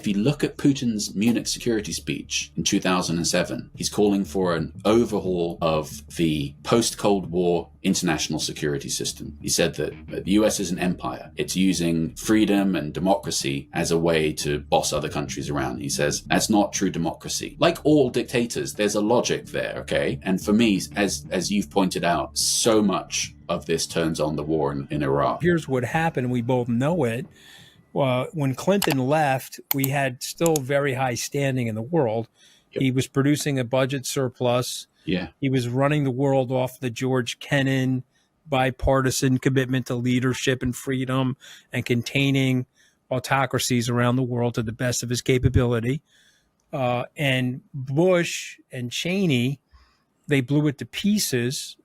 If you look at Putin's Munich security speech in 2007, he's calling for an overhaul of the post-Cold War international security system. He said that the US is an empire. It's using freedom and democracy as a way to boss other countries around. He says, that's not true democracy. Like all dictators, there's a logic there, okay? And for me, as you've pointed out, so much of this turns on the war in Iraq. Here's what happened. We both know it. When Clinton left, we had still very high standing in the world. Yep. He was producing a budget surplus. Yeah. He was running the world off the George Kennan bipartisan commitment to leadership and freedom and containing autocracies around the world to the best of his capability. And Bush and Cheney, they blew it to pieces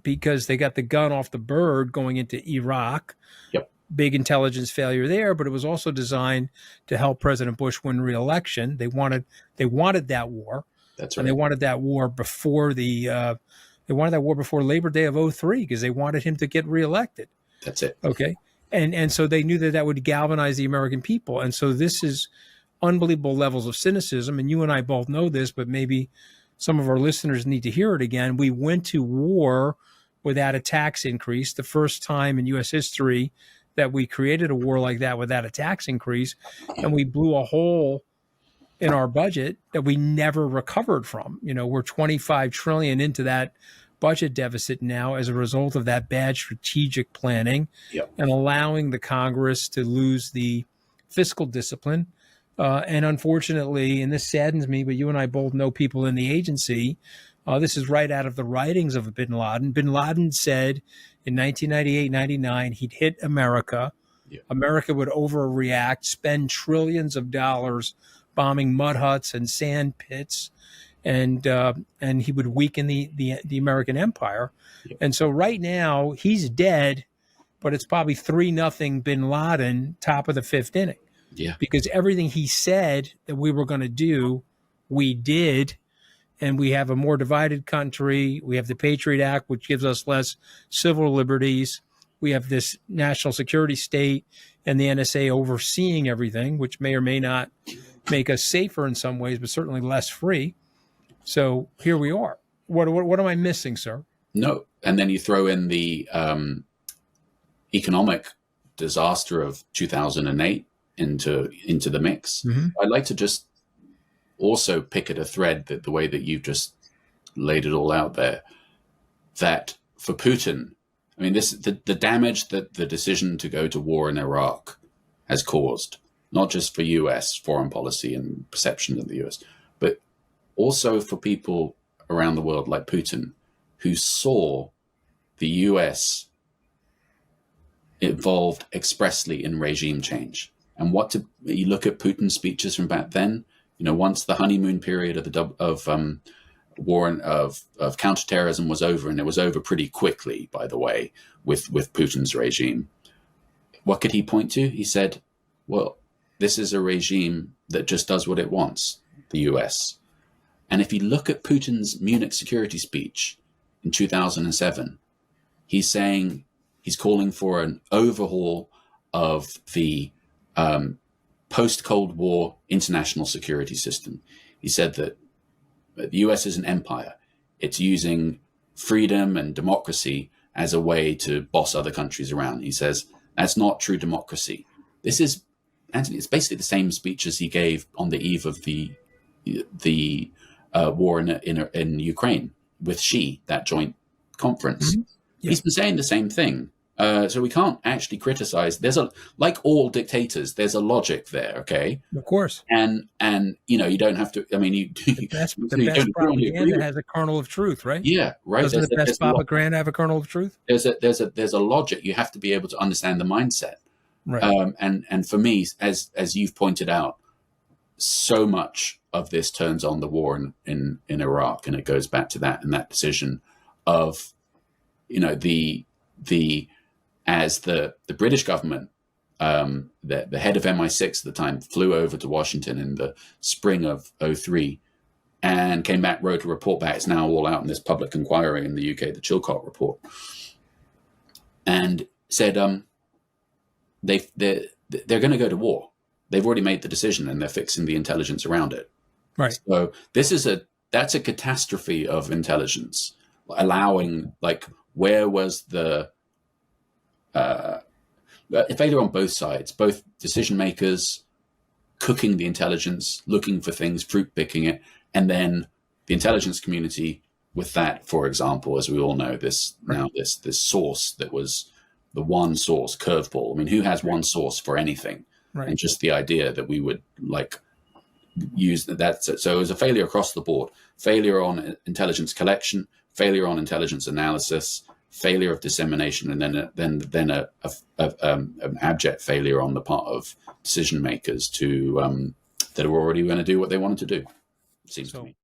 because they got the gun off the bird going into Iraq. Yep. Big intelligence failure there, but it was also designed to help President Bush win re-election. They wanted that war. That's right. And they wanted that war before before Labor Day of 2003 because they wanted him to get reelected. That's it. Okay. And so they knew that would galvanize the American people. And so this is unbelievable levels of cynicism. And you and I both know this, but maybe some of our listeners need to hear it again. We went to war without a tax increase, the first time in U.S. history that we created a war like that without a tax increase, and we blew a hole in our budget that we never recovered from. You know, we're 25 trillion into that budget deficit now as a result of that bad strategic planning. Yep. And allowing the Congress to lose the fiscal discipline. And unfortunately, and this saddens me, but you and I both know people in the agency. This is right out of the writings of bin Laden. Bin Laden said in 1998-99, he'd hit America. Yeah. America would overreact, spend trillions of dollars bombing mud huts and sand pits, and he would weaken the American empire. Yeah. And so right now he's dead, but it's probably 3-0 bin Laden, top of the 5th inning. Yeah. Because everything he said that we were going to do, we did. And we have a more divided country. We have the Patriot Act, which gives us less civil liberties. We have this national security state and the NSA overseeing everything, which may or may not make us safer in some ways, but certainly less free. So here we are. What am I missing, sir? No. And then you throw in the economic disaster of 2008 into the mix. Mm-hmm. I'd like to just also pick at a thread that the way that you've just laid it all out there, that for Putin, I mean, the damage that the decision to go to war in Iraq has caused, not just for US foreign policy and perception of the US, but also for people around the world like Putin, who saw the US involved expressly in regime change. And you look at Putin's speeches from back then, you know, once the honeymoon period of war of counterterrorism was over, and it was over pretty quickly, by the way, with Putin's regime, what could he point to? He said, well, this is a regime that just does what it wants, the US. And if you look at Putin's Munich security speech in 2007, he's calling for an overhaul of the post-Cold War international security system. He said that the US is an empire. It's using freedom and democracy as a way to boss other countries around. He says, that's not true democracy. This is, Anthony, it's basically the same speech as he gave on the eve of the war in Ukraine with Xi, that joint conference. Mm-hmm. Yeah. He's been saying the same thing. So we can't actually criticize. Like all dictators, there's a logic there, okay? Of course. And you know, you don't have to. I mean, the best propaganda has a kernel of truth, right? Yeah, right. Doesn't the best propaganda have a kernel of truth? There's a logic. You have to be able to understand the mindset. Right. And for me, as you've pointed out, so much of this turns on the war in Iraq, and it goes back to that and that decision of, you know, as the British government, the head of MI6 at the time flew over to Washington in the spring of 2003 and came back, wrote a report back. It's now all out in this public inquiry in the UK, the Chilcot report, and said they're going to go to war. they've already made the decision and they're fixing the intelligence around it. Right. So that's a catastrophe of intelligence, allowing, like, where was the failure on both sides, both decision makers cooking the intelligence, looking for things, fruit picking it, and then the intelligence community with that, for example, as we all know, this source that was the one source, curveball. I mean, who has one source for anything? Right. And just the idea that we would use that. So it was a failure across the board. Failure on intelligence collection, failure on intelligence analysis, failure of dissemination, and then an abject failure on the part of decision makers that are already going to do what they wanted to do. It seems to me.